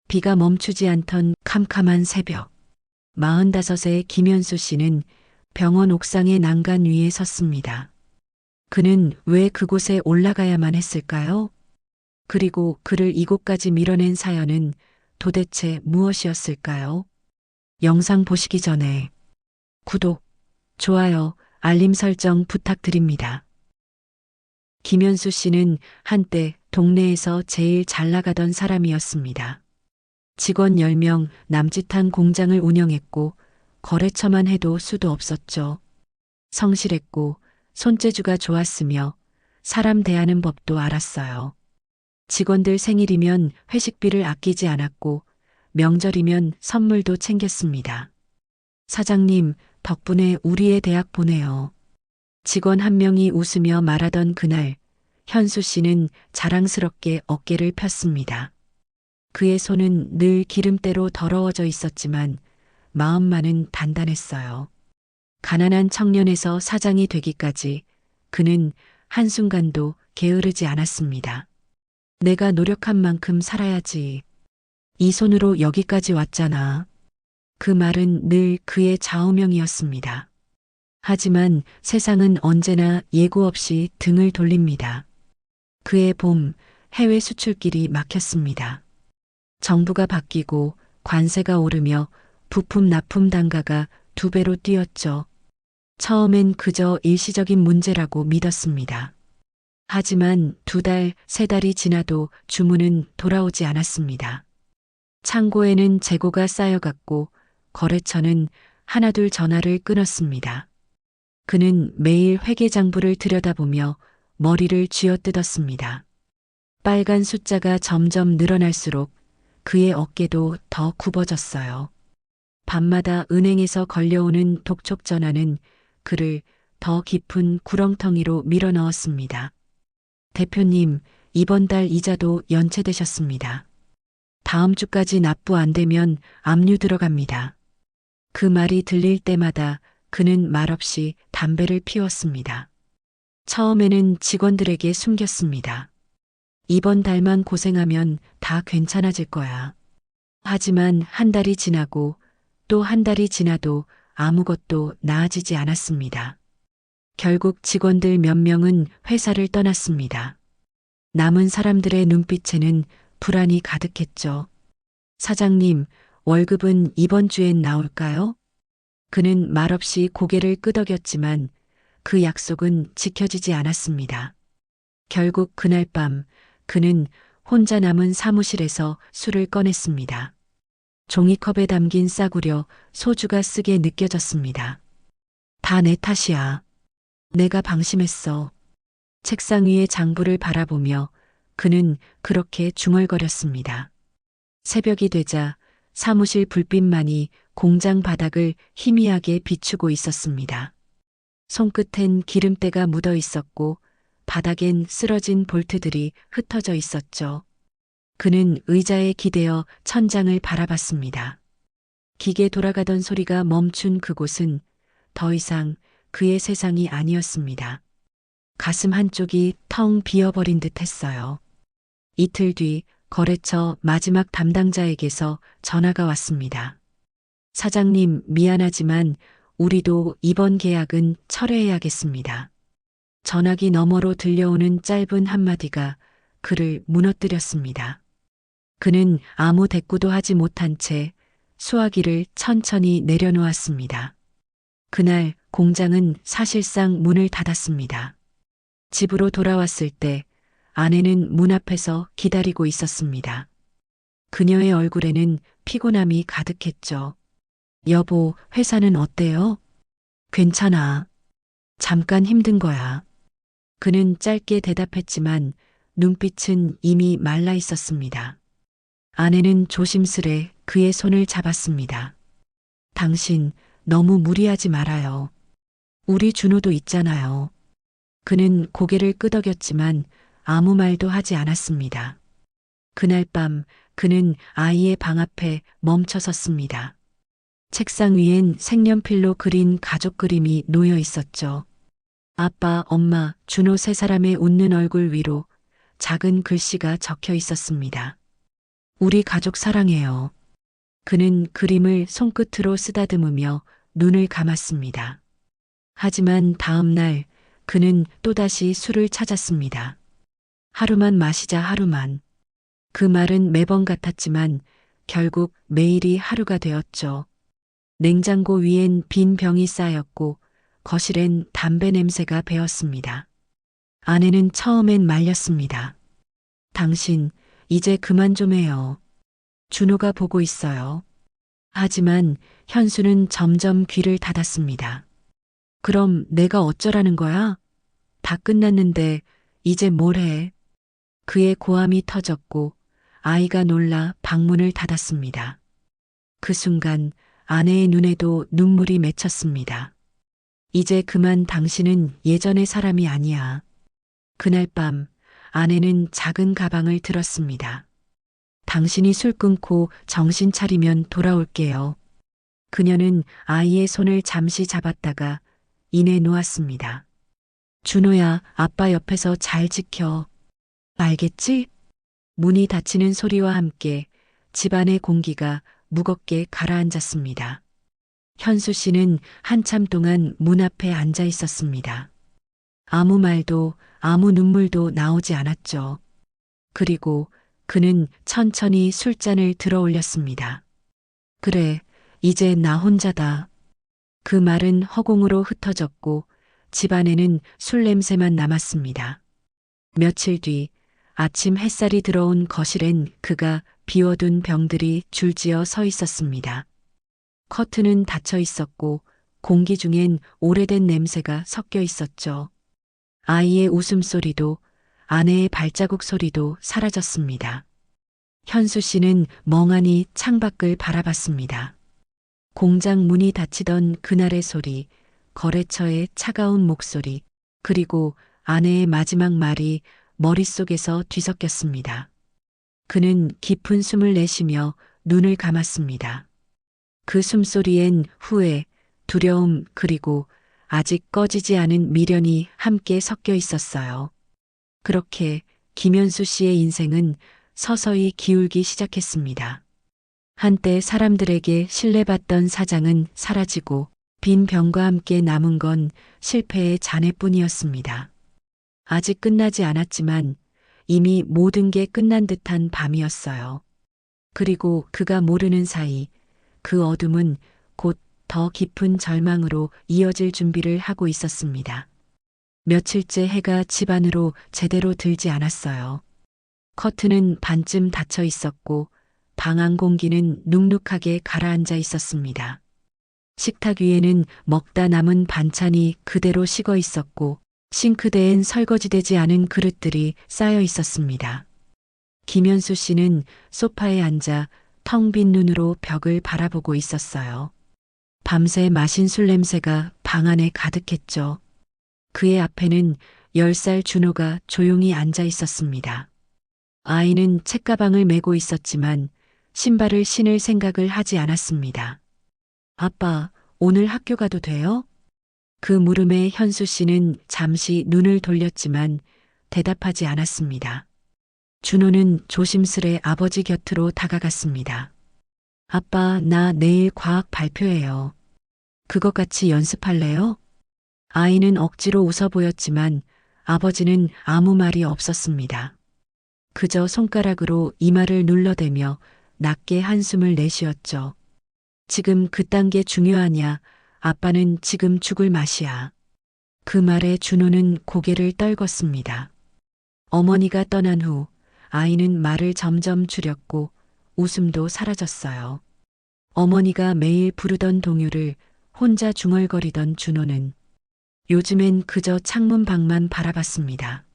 비가 멈추지 않던 캄캄한 새벽. 45의 김현수 씨는 병원 옥상의 난간 위에 섰습니다. 그는 왜 그곳에 올라가야만 했을까요? 그리고 그를 이곳까지 밀어낸 사연은 도대체 무엇이었을까요? 영상 보시기 전에 구독, 좋아요, 알림 설정 부탁드립니다. 김현수 씨는 한때 동네에서 제일 잘 나가던 사람이었습니다. 직원 10명 남짓한 공장을 운영했고 거래처만 해도 수도 없었죠. 성실했고 손재주가 좋았으며 사람 대하는 법도 알았어요. 직원들 생일이면 회식비를 아끼지 않았고 명절이면 선물도 챙겼습니다. 사장님, 덕분에 우리의 대학 보내요. 직원 한 명이 웃으며 말하던 그날, 현수 씨는 자랑스럽게 어깨를 폈습니다. 그의 손은 늘 기름때로 더러워져 있었지만 마음만은 단단했어요. 가난한 청년에서 사장이 되기까지 그는 한순간도 게으르지 않았습니다. 내가 노력한 만큼 살아야지. 이 손으로 여기까지 왔잖아. 그 말은 늘 그의 좌우명이었습니다. 하지만 세상은 언제나 예고 없이 등을 돌립니다. 그의 봄, 해외 수출길이 막혔습니다. 정부가 바뀌고 관세가 오르며 부품 납품 단가가 2배로 뛰었죠. 처음엔 그저 일시적인 문제라고 믿었습니다. 하지만 2달, 3달이 지나도 주문은 돌아오지 않았습니다. 창고에는 재고가 쌓여갔고 거래처는 하나둘 전화를 끊었습니다. 그는 매일 회계장부를 들여다보며 머리를 쥐어뜯었습니다. 빨간 숫자가 점점 늘어날수록 그의 어깨도 더 굽어졌어요. 밤마다 은행에서 걸려오는 독촉 전화는 그를 더 깊은 구렁텅이로 밀어넣었습니다. 대표님, 이번 달 이자도 연체되셨습니다. 다음 주까지 납부 안 되면 압류 들어갑니다. 그 말이 들릴 때마다 그는 말없이 담배를 피웠습니다. 처음에는 직원들에게 숨겼습니다. 이번 달만 고생하면 다 괜찮아질 거야. 하지만 한 달이 지나고 또 한 달이 지나도 아무것도 나아지지 않았습니다. 결국 직원들 몇 명은 회사를 떠났습니다. 남은 사람들의 눈빛에는 불안이 가득했죠. 사장님, 월급은 이번 주엔 나올까요? 그는 말없이 고개를 끄덕였지만 그 약속은 지켜지지 않았습니다. 결국 그날 밤 그는 혼자 남은 사무실에서 술을 꺼냈습니다. 종이컵에 담긴 싸구려 소주가 쓰게 느껴졌습니다. 다 내 탓이야. 내가 방심했어. 책상 위의 장부를 바라보며 그는 그렇게 중얼거렸습니다. 새벽이 되자 사무실 불빛만이 공장 바닥을 희미하게 비추고 있었습니다. 손끝엔 기름때가 묻어 있었고 바닥엔 쓰러진 볼트들이 흩어져 있었죠. 그는 의자에 기대어 천장을 바라봤습니다. 기계 돌아가던 소리가 멈춘 그곳은 더 이상 그의 세상이 아니었습니다. 가슴 한쪽이 텅 비어버린 듯 했어요. 이틀 뒤 거래처 마지막 담당자에게서 전화가 왔습니다. 사장님, 미안하지만 우리도 이번 계약은 철회해야겠습니다. 전화기 너머로 들려오는 짧은 한마디가 그를 무너뜨렸습니다. 그는 아무 대꾸도 하지 못한 채 수화기를 천천히 내려놓았습니다. 그날 공장은 사실상 문을 닫았습니다. 집으로 돌아왔을 때 아내는 문 앞에서 기다리고 있었습니다. 그녀의 얼굴에는 피곤함이 가득했죠. 여보, 회사는 어때요? 괜찮아. 잠깐 힘든 거야. 그는 짧게 대답했지만 눈빛은 이미 말라 있었습니다. 아내는 조심스레 그의 손을 잡았습니다. 당신 너무 무리하지 말아요. 우리 준호도 있잖아요. 그는 고개를 끄덕였지만 아무 말도 하지 않았습니다. 그날 밤 그는 아이의 방 앞에 멈춰 섰습니다. 책상 위엔 색연필로 그린 가족 그림이 놓여 있었죠. 아빠, 엄마, 준호 3사람의 웃는 얼굴 위로 작은 글씨가 적혀 있었습니다. 우리 가족 사랑해요. 그는 그림을 손끝으로 쓰다듬으며 눈을 감았습니다. 하지만 다음 날 그는 또다시 술을 찾았습니다. 하루만 마시자 하루만. 그 말은 매번 같았지만 결국 매일이 하루가 되었죠. 냉장고 위엔 빈 병이 쌓였고 거실엔 담배 냄새가 배었습니다. 아내는 처음엔 말렸습니다. 당신, 이제 그만 좀 해요. 준호가 보고 있어요. 하지만 현수는 점점 귀를 닫았습니다. 그럼 내가 어쩌라는 거야? 다 끝났는데 이제 뭘 해? 그의 고함이 터졌고 아이가 놀라 방문을 닫았습니다. 그 순간 아내의 눈에도 눈물이 맺혔습니다. 이제 그만 당신은 예전의 사람이 아니야. 그날 밤 아내는 작은 가방을 들었습니다. 당신이 술 끊고 정신 차리면 돌아올게요. 그녀는 아이의 손을 잠시 잡았다가 이내 놓았습니다. 준호야, 아빠 옆에서 잘 지켜. 알겠지? 문이 닫히는 소리와 함께 집안의 공기가 무겁게 가라앉았습니다. 현수 씨는 한참 동안 문 앞에 앉아 있었습니다. 아무 말도 아무 눈물도 나오지 않았죠. 그리고 그는 천천히 술잔을 들어 올렸습니다. 그래, 이제 나 혼자다. 그 말은 허공으로 흩어졌고 집안에는 술 냄새만 남았습니다. 며칠 뒤 아침 햇살이 들어온 거실엔 그가 비워둔 병들이 줄지어 서 있었습니다. 커튼은 닫혀 있었고 공기 중엔 오래된 냄새가 섞여 있었죠. 아이의 웃음소리도 아내의 발자국 소리도 사라졌습니다. 현수 씨는 멍하니 창밖을 바라봤습니다. 공장 문이 닫히던 그날의 소리, 거래처의 차가운 목소리, 그리고 아내의 마지막 말이 머릿속에서 뒤섞였습니다. 그는 깊은 숨을 내쉬며 눈을 감았습니다. 그 숨소리엔 후회, 두려움, 그리고 아직 꺼지지 않은 미련이 함께 섞여 있었어요. 그렇게 김현수 씨의 인생은 서서히 기울기 시작했습니다. 한때 사람들에게 신뢰받던 사장은 사라지고 빈 병과 함께 남은 건 실패의 잔해뿐이었습니다. 아직 끝나지 않았지만 이미 모든 게 끝난 듯한 밤이었어요. 그리고 그가 모르는 사이 그 어둠은 곧 더 깊은 절망으로 이어질 준비를 하고 있었습니다. 며칠째 해가 집 안으로 제대로 들지 않았어요. 커튼은 반쯤 닫혀 있었고 방 안 공기는 눅눅하게 가라앉아 있었습니다. 식탁 위에는 먹다 남은 반찬이 그대로 식어 있었고 싱크대엔 설거지되지 않은 그릇들이 쌓여 있었습니다. 김현수 씨는 소파에 앉아 텅 빈 눈으로 벽을 바라보고 있었어요. 밤새 마신 술 냄새가 방 안에 가득했죠. 그의 앞에는 10살 준호가 조용히 앉아 있었습니다. 아이는 책가방을 메고 있었지만 신발을 신을 생각을 하지 않았습니다. 아빠, 오늘 학교 가도 돼요? 그 물음에 현수 씨는 잠시 눈을 돌렸지만 대답하지 않았습니다. 준호는 조심스레 아버지 곁으로 다가갔습니다. 아빠, 나 내일 과학 발표해요. 그것 같이 연습할래요? 아이는 억지로 웃어 보였지만 아버지는 아무 말이 없었습니다. 그저 손가락으로 이마를 눌러대며 낮게 한숨을 내쉬었죠. 지금 그딴 게 중요하냐? 아빠는 지금 죽을 맛이야. 그 말에 준호는 고개를 떨궜습니다. 어머니가 떠난 후 아이는 말을 점점 줄였고 웃음도 사라졌어요. 어머니가 매일 부르던 동요를 혼자 중얼거리던 준호는 요즘엔 그저 창문 밖만 바라봤습니다.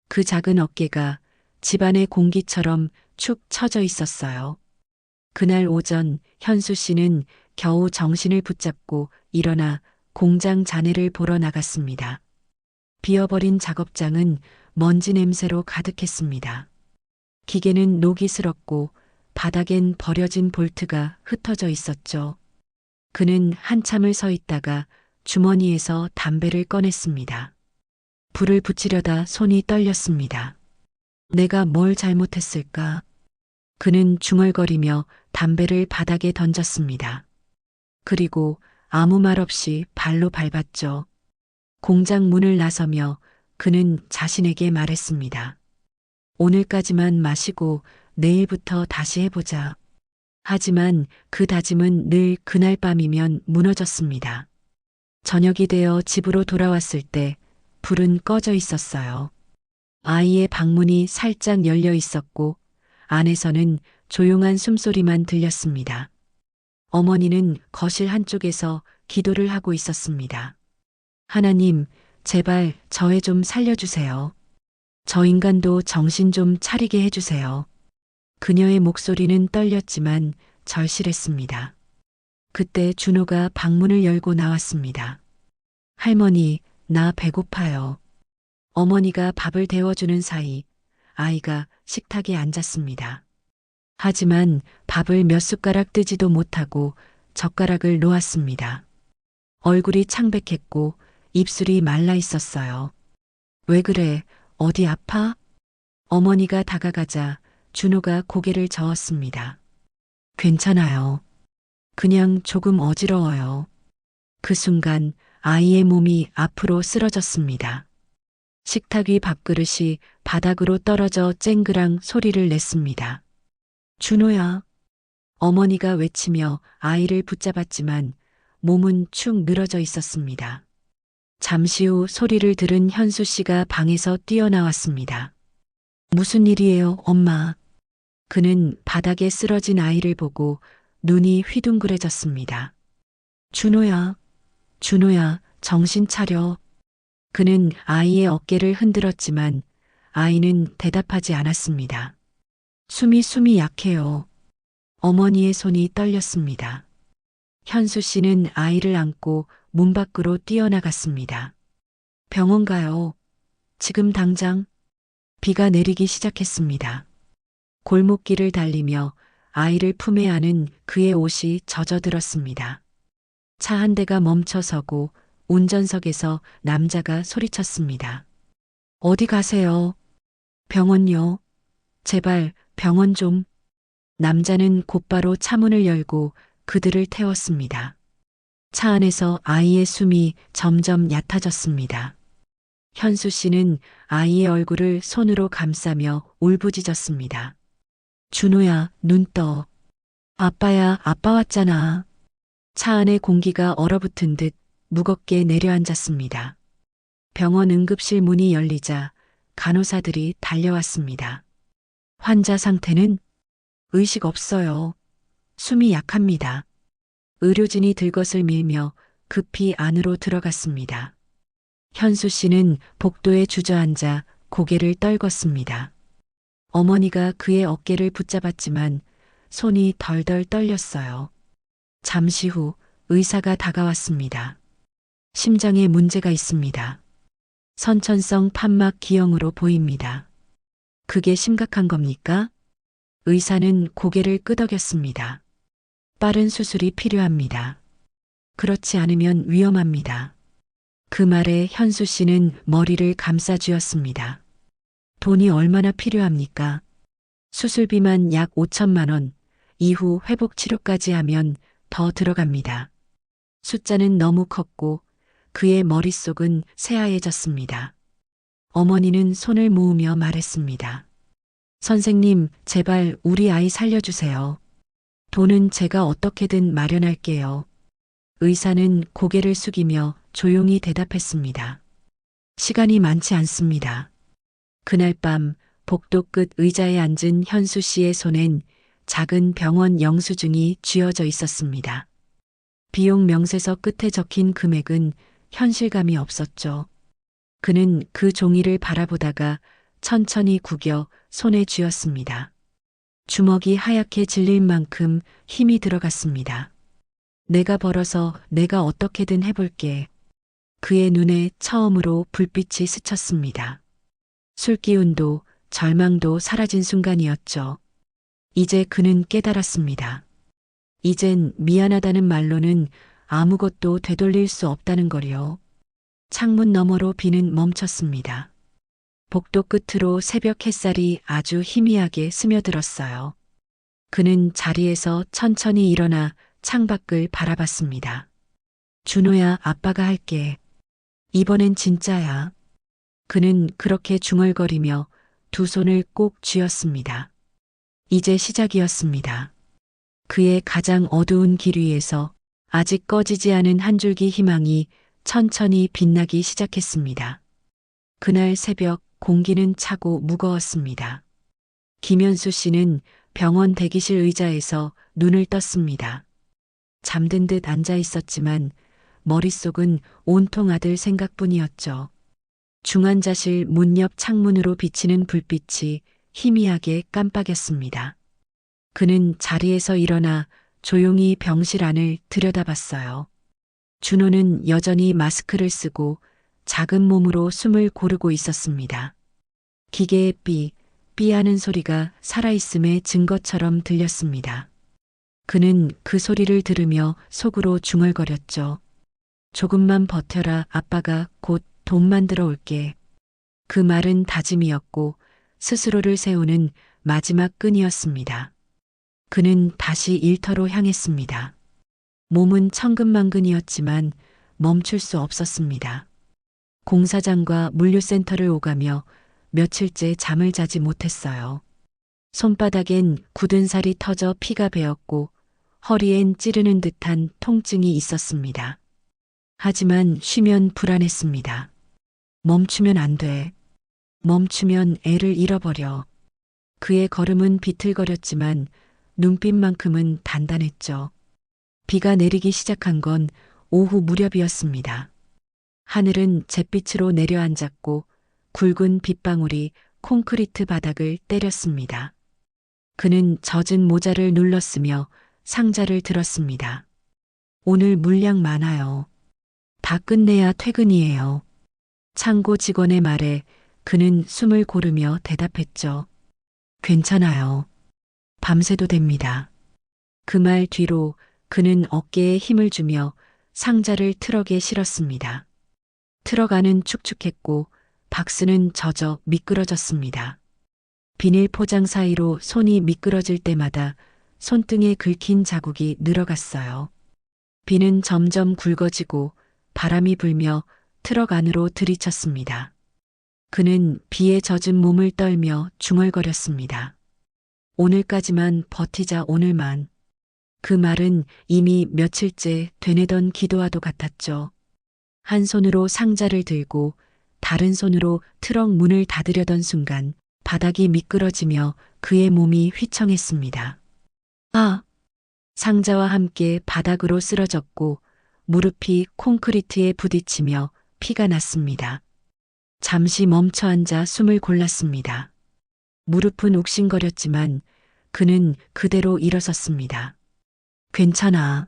그 작은 어깨가 집안의 공기처럼 축 처져 있었어요. 그날 오전 현수 씨는 겨우 정신을 붙잡고 일어나 공장 잔해를 보러 나갔습니다. 비어버린 작업장은 먼지 냄새로 가득했습니다. 기계는 녹이 슬었고 바닥엔 버려진 볼트가 흩어져 있었죠. 그는 한참을 서 있다가 주머니에서 담배를 꺼냈습니다. 불을 붙이려다 손이 떨렸습니다. 내가 뭘 잘못했을까? 그는 중얼거리며 담배를 바닥에 던졌습니다. 그리고 아무 말 없이 발로 밟았죠. 공장 문을 나서며 그는 자신에게 말했습니다. 오늘까지만 마시고 내일부터 다시 해보자. 하지만 그 다짐은 늘 그날 밤이면 무너졌습니다. 저녁이 되어 집으로 돌아왔을 때 불은 꺼져 있었어요. 아이의 방문이 살짝 열려 있었고 안에서는 조용한 숨소리만 들렸습니다. 어머니는 거실 한쪽에서 기도를 하고 있었습니다. 하나님, 제발 저 애 좀 살려주세요. 저 인간도 정신 좀 차리게 해주세요. 그녀의 목소리는 떨렸지만 절실했습니다. 그때 준호가 방문을 열고 나왔습니다. 할머니, 나 배고파요. 어머니가 밥을 데워주는 사이 아이가 식탁에 앉았습니다. 하지만 밥을 몇 숟가락 뜨지도 못하고 젓가락을 놓았습니다. 얼굴이 창백했고 입술이 말라 있었어요. 왜 그래? 어디 아파? 어머니가 다가가자 준호가 고개를 저었습니다. 괜찮아요. 그냥 조금 어지러워요. 그 순간 아이의 몸이 앞으로 쓰러졌습니다. 식탁 위 밥그릇이 바닥으로 떨어져 쨍그랑 소리를 냈습니다. 준호야. 어머니가 외치며 아이를 붙잡았지만 몸은 축 늘어져 있었습니다. 잠시 후 소리를 들은 현수 씨가 방에서 뛰어나왔습니다. 무슨 일이에요, 엄마? 그는 바닥에 쓰러진 아이를 보고 눈이 휘둥그레졌습니다. 준호야, 준호야, 정신 차려. 그는 아이의 어깨를 흔들었지만 아이는 대답하지 않았습니다. 숨이 약해요. 어머니의 손이 떨렸습니다. 현수 씨는 아이를 안고 문 밖으로 뛰어나갔습니다. 병원 가요. 지금 당장. 비가 내리기 시작했습니다. 골목길을 달리며 아이를 품에 안은 그의 옷이 젖어들었습니다. 차 한 대가 멈춰서고 운전석에서 남자가 소리쳤습니다. 어디 가세요? 병원요. 제발 병원 좀. 남자는 곧바로 차문을 열고 그들을 태웠습니다. 차 안에서 아이의 숨이 점점 얕아졌습니다. 현수 씨는 아이의 얼굴을 손으로 감싸며 울부짖었습니다. 준호야, 눈 떠. 아빠야, 아빠 왔잖아. 차 안의 공기가 얼어붙은 듯 무겁게 내려앉았습니다. 병원 응급실 문이 열리자 간호사들이 달려왔습니다. 환자 상태는? 의식 없어요. 숨이 약합니다. 의료진이 들것을 밀며 급히 안으로 들어갔습니다. 현수 씨는 복도에 주저앉아 고개를 떨궜습니다. 어머니가 그의 어깨를 붙잡았지만 손이 덜덜 떨렸어요. 잠시 후 의사가 다가왔습니다. 심장에 문제가 있습니다. 선천성 판막 기형으로 보입니다. 그게 심각한 겁니까? 의사는 고개를 끄덕였습니다. 빠른 수술이 필요합니다. 그렇지 않으면 위험합니다. 그 말에 현수 씨는 머리를 감싸쥐었습니다. 돈이 얼마나 필요합니까? 수술비만 약 5천만 원, 이후 회복 치료까지 하면 더 들어갑니다. 숫자는 너무 컸고 그의 머릿속은 새하얘졌습니다. 어머니는 손을 모으며 말했습니다. 선생님, 제발 우리 아이 살려주세요. 돈은 제가 어떻게든 마련할게요. 의사는 고개를 숙이며 조용히 대답했습니다. 시간이 많지 않습니다. 그날 밤 복도 끝 의자에 앉은 현수 씨의 손엔 작은 병원 영수증이 쥐어져 있었습니다. 비용 명세서 끝에 적힌 금액은 현실감이 없었죠. 그는 그 종이를 바라보다가 천천히 구겨 손에 쥐었습니다. 주먹이 하얗게 질릴 만큼 힘이 들어갔습니다. 내가 벌어서 내가 어떻게든 해볼게. 그의 눈에 처음으로 불빛이 스쳤습니다. 술기운도 절망도 사라진 순간이었죠. 이제 그는 깨달았습니다. 이젠 미안하다는 말로는 아무것도 되돌릴 수 없다는 거요. 창문 너머로 비는 멈췄습니다. 복도 끝으로 새벽 햇살이 아주 희미하게 스며들었어요. 그는 자리에서 천천히 일어나 창밖을 바라봤습니다. 준호야, 아빠가 할게. 이번엔 진짜야. 그는 그렇게 중얼거리며 두 손을 꼭 쥐었습니다. 이제 시작이었습니다. 그의 가장 어두운 길 위에서 아직 꺼지지 않은 한 줄기 희망이 천천히 빛나기 시작했습니다. 그날 새벽 공기는 차고 무거웠습니다. 김현수 씨는 병원 대기실 의자에서 눈을 떴습니다. 잠든 듯 앉아 있었지만 머릿속은 온통 아들 생각뿐이었죠. 중환자실 문 옆 창문으로 비치는 불빛이 희미하게 깜빡였습니다. 그는 자리에서 일어나 조용히 병실 안을 들여다봤어요. 준호는 여전히 마스크를 쓰고 작은 몸으로 숨을 고르고 있었습니다. 기계의 삐 하는 소리가 살아있음의 증거처럼 들렸습니다. 그는 그 소리를 들으며 속으로 중얼거렸죠. 조금만 버텨라, 아빠가 곧 돈 만들어 올게. 그 말은 다짐이었고 스스로를 세우는 마지막 끈이었습니다. 그는 다시 일터로 향했습니다. 몸은 천근만근이었지만 멈출 수 없었습니다. 공사장과 물류센터를 오가며 며칠째 잠을 자지 못했어요. 손바닥엔 굳은 살이 터져 피가 배었고 허리엔 찌르는 듯한 통증이 있었습니다. 하지만 쉬면 불안했습니다. 멈추면 안 돼. 멈추면 애를 잃어버려. 그의 걸음은 비틀거렸지만 눈빛만큼은 단단했죠. 비가 내리기 시작한 건 오후 무렵이었습니다. 하늘은 잿빛으로 내려앉았고 굵은 빗방울이 콘크리트 바닥을 때렸습니다. 그는 젖은 모자를 눌렀으며 상자를 들었습니다. 오늘 물량 많아요. 다 끝내야 퇴근이에요. 창고 직원의 말에 그는 숨을 고르며 대답했죠. 괜찮아요. 밤새도 됩니다. 그 말 뒤로 그는 어깨에 힘을 주며 상자를 트럭에 실었습니다. 트럭 안은 축축했고 박스는 젖어 미끄러졌습니다. 비닐 포장 사이로 손이 미끄러질 때마다 손등에 긁힌 자국이 늘어갔어요. 비는 점점 굵어지고 바람이 불며 트럭 안으로 들이쳤습니다. 그는 비에 젖은 몸을 떨며 중얼거렸습니다. 오늘까지만 버티자, 오늘만. 그 말은 이미 며칠째 되뇌던 기도와도 같았죠. 한 손으로 상자를 들고 다른 손으로 트럭 문을 닫으려던 순간 바닥이 미끄러지며 그의 몸이 휘청했습니다. 아! 상자와 함께 바닥으로 쓰러졌고 무릎이 콘크리트에 부딪히며 피가 났습니다. 잠시 멈춰 앉아 숨을 골랐습니다. 무릎은 욱신거렸지만 그는 그대로 일어섰습니다. 괜찮아.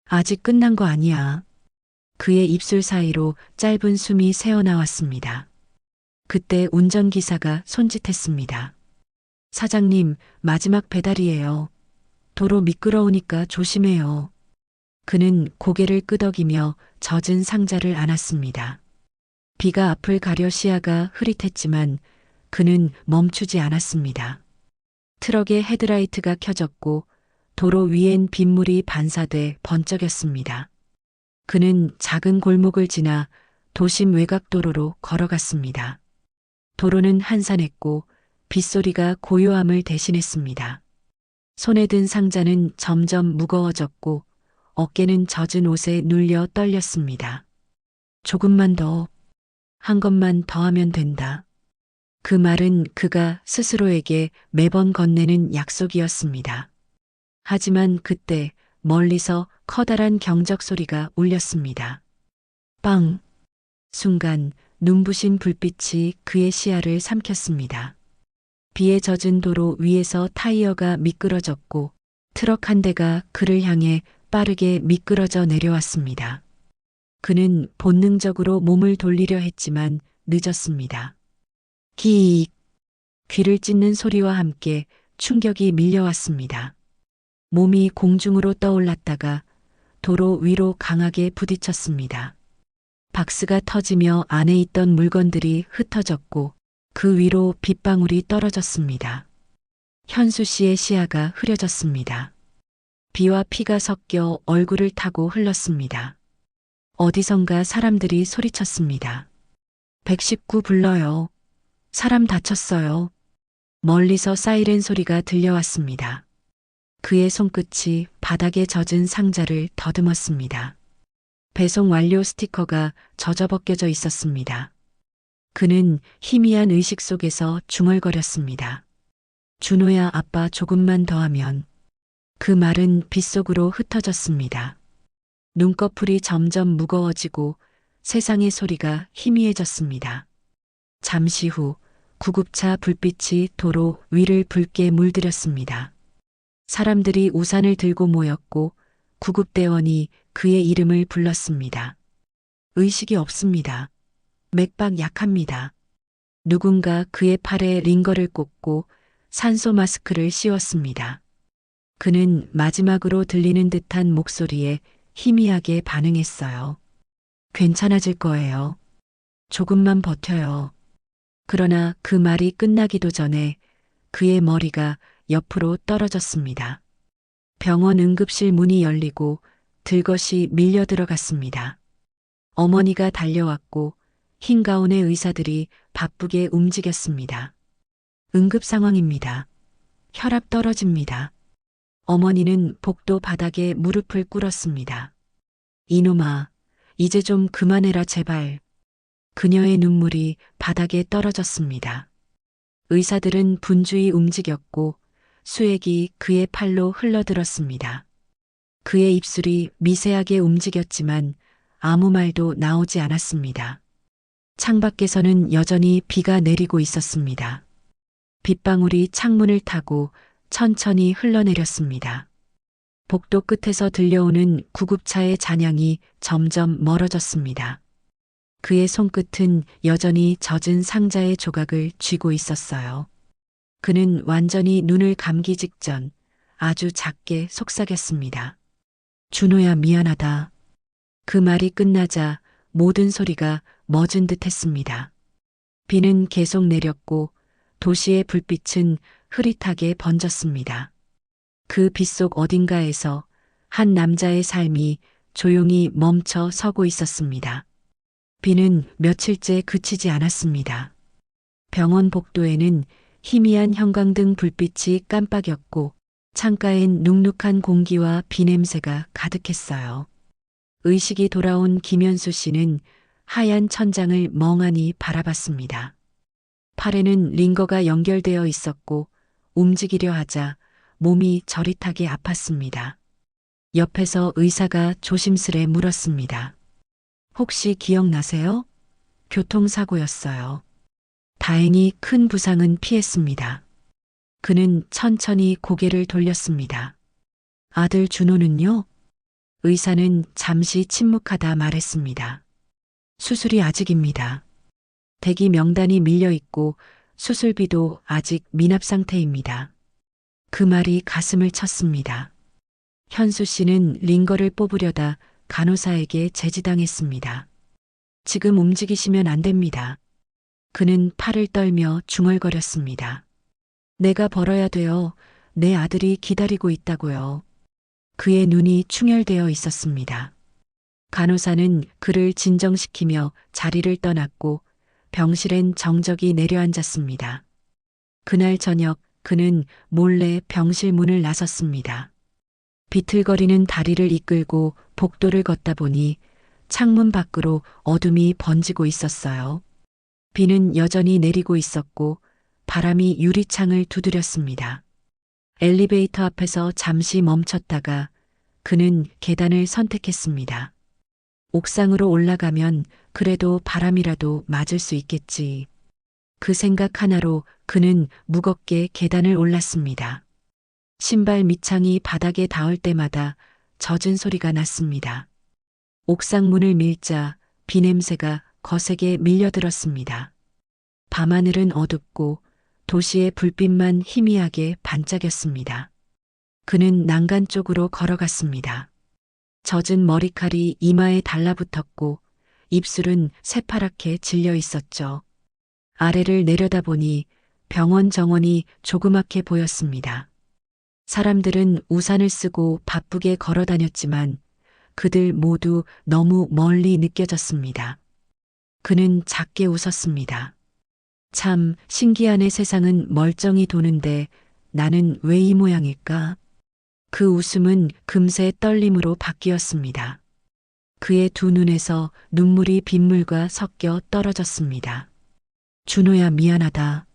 아직 끝난 거 아니야. 그의 입술 사이로 짧은 숨이 새어나왔습니다. 그때 운전기사가 손짓했습니다. 사장님, 마지막 배달이에요. 도로 미끄러우니까 조심해요. 그는 고개를 끄덕이며 젖은 상자를 안았습니다. 비가 앞을 가려 시야가 흐릿했지만 그는 멈추지 않았습니다. 트럭의 헤드라이트가 켜졌고 도로 위엔 빗물이 반사돼 번쩍였습니다. 그는 작은 골목을 지나 도심 외곽도로로 걸어갔습니다. 도로는 한산했고 빗소리가 고요함을 대신했습니다. 손에 든 상자는 점점 무거워졌고 어깨는 젖은 옷에 눌려 떨렸습니다. 조금만 더, 한 것만 더 하면 된다. 그 말은 그가 스스로에게 매번 건네는 약속이었습니다. 하지만 그때 멀리서 커다란 경적 소리가 울렸습니다. 빵! 순간 눈부신 불빛이 그의 시야를 삼켰습니다. 비에 젖은 도로 위에서 타이어가 미끄러졌고 트럭 한 대가 그를 향해 빠르게 미끄러져 내려왔습니다. 그는 본능적으로 몸을 돌리려 했지만 늦었습니다. 기익! 귀를 찢는 소리와 함께 충격이 밀려왔습니다. 몸이 공중으로 떠올랐다가 도로 위로 강하게 부딪혔습니다. 박스가 터지며 안에 있던 물건들이 흩어졌고 그 위로 빗방울이 떨어졌습니다. 현수 씨의 시야가 흐려졌습니다. 비와 피가 섞여 얼굴을 타고 흘렀습니다. 어디선가 사람들이 소리쳤습니다. 119 불러요. 사람 다쳤어요. 멀리서 사이렌 소리가 들려왔습니다. 그의 손끝이 바닥에 젖은 상자를 더듬었습니다. 배송 완료 스티커가 젖어벗겨져 있었습니다. 그는 희미한 의식 속에서 중얼거렸습니다. 준호야, 아빠 조금만 더 하면. 그 말은 빗속으로 흩어졌습니다. 눈꺼풀이 점점 무거워지고 세상의 소리가 희미해졌습니다. 잠시 후 구급차 불빛이 도로 위를 붉게 물들였습니다. 사람들이 우산을 들고 모였고 구급대원이 그의 이름을 불렀습니다. 의식이 없습니다. 맥박 약합니다. 누군가 그의 팔에 링거를 꽂고 산소 마스크를 씌웠습니다. 그는 마지막으로 들리는 듯한 목소리에 희미하게 반응했어요. 괜찮아질 거예요. 조금만 버텨요. 그러나 그 말이 끝나기도 전에 그의 머리가 옆으로 떨어졌습니다. 병원 응급실 문이 열리고 들것이 밀려 들어갔습니다. 어머니가 달려왔고 흰 가운의 의사들이 바쁘게 움직였습니다. 응급 상황입니다. 혈압 떨어집니다. 어머니는 복도 바닥에 무릎을 꿇었습니다. 이놈아, 이제 좀 그만해라 제발. 그녀의 눈물이 바닥에 떨어졌습니다. 의사들은 분주히 움직였고 수액이 그의 팔로 흘러들었습니다. 그의 입술이 미세하게 움직였지만 아무 말도 나오지 않았습니다. 창밖에서는 여전히 비가 내리고 있었습니다. 빗방울이 창문을 타고 천천히 흘러내렸습니다. 복도 끝에서 들려오는 구급차의 잔향이 점점 멀어졌습니다. 그의 손끝은 여전히 젖은 상자의 조각을 쥐고 있었어요. 그는 완전히 눈을 감기 직전 아주 작게 속삭였습니다. 준호야, 미안하다. 그 말이 끝나자 모든 소리가 멎은 듯 했습니다. 비는 계속 내렸고 도시의 불빛은 흐릿하게 번졌습니다. 그 빗속 어딘가에서 한 남자의 삶이 조용히 멈춰 서고 있었습니다. 비는 며칠째 그치지 않았습니다. 병원 복도에는 희미한 형광등 불빛이 깜빡였고 창가엔 눅눅한 공기와 비 냄새가 가득했어요. 의식이 돌아온 김현수 씨는 하얀 천장을 멍하니 바라봤습니다. 팔에는 링거가 연결되어 있었고 움직이려 하자 몸이 저릿하게 아팠습니다. 옆에서 의사가 조심스레 물었습니다. 혹시 기억나세요? 교통사고였어요. 다행히 큰 부상은 피했습니다. 그는 천천히 고개를 돌렸습니다. 아들 준호는요? 의사는 잠시 침묵하다 말했습니다. 수술이 아직입니다. 대기 명단이 밀려 있고 수술비도 아직 미납 상태입니다. 그 말이 가슴을 쳤습니다. 현수 씨는 링거를 뽑으려다 간호사에게 제지당했습니다. 지금 움직이시면 안 됩니다. 그는 팔을 떨며 중얼거렸습니다. 내가 벌어야 돼요. 내 아들이 기다리고 있다고요. 그의 눈이 충혈되어 있었습니다. 간호사는 그를 진정시키며 자리를 떠났고 병실엔 정적이 내려앉았습니다. 그날 저녁 그는 몰래 병실 문을 나섰습니다. 비틀거리는 다리를 이끌고 복도를 걷다 보니 창문 밖으로 어둠이 번지고 있었어요. 비는 여전히 내리고 있었고 바람이 유리창을 두드렸습니다. 엘리베이터 앞에서 잠시 멈췄다가 그는 계단을 선택했습니다. 옥상으로 올라가면 그래도 바람이라도 맞을 수 있겠지. 그 생각 하나로 그는 무겁게 계단을 올랐습니다. 신발 밑창이 바닥에 닿을 때마다 젖은 소리가 났습니다. 옥상 문을 밀자 비 냄새가 거세게 밀려들었습니다. 밤하늘은 어둡고 도시의 불빛만 희미하게 반짝였습니다. 그는 난간 쪽으로 걸어갔습니다. 젖은 머리칼이 이마에 달라붙었고 입술은 새파랗게 질려 있었죠. 아래를 내려다보니 병원 정원이 조그맣게 보였습니다. 사람들은 우산을 쓰고 바쁘게 걸어 다녔지만 그들 모두 너무 멀리 느껴졌습니다. 그는 작게 웃었습니다. 참 신기하네. 세상은 멀쩡히 도는데 나는 왜 이 모양일까? 그 웃음은 금세 떨림으로 바뀌었습니다. 그의 두 눈에서 눈물이 빗물과 섞여 떨어졌습니다. 준호야, 미안하다.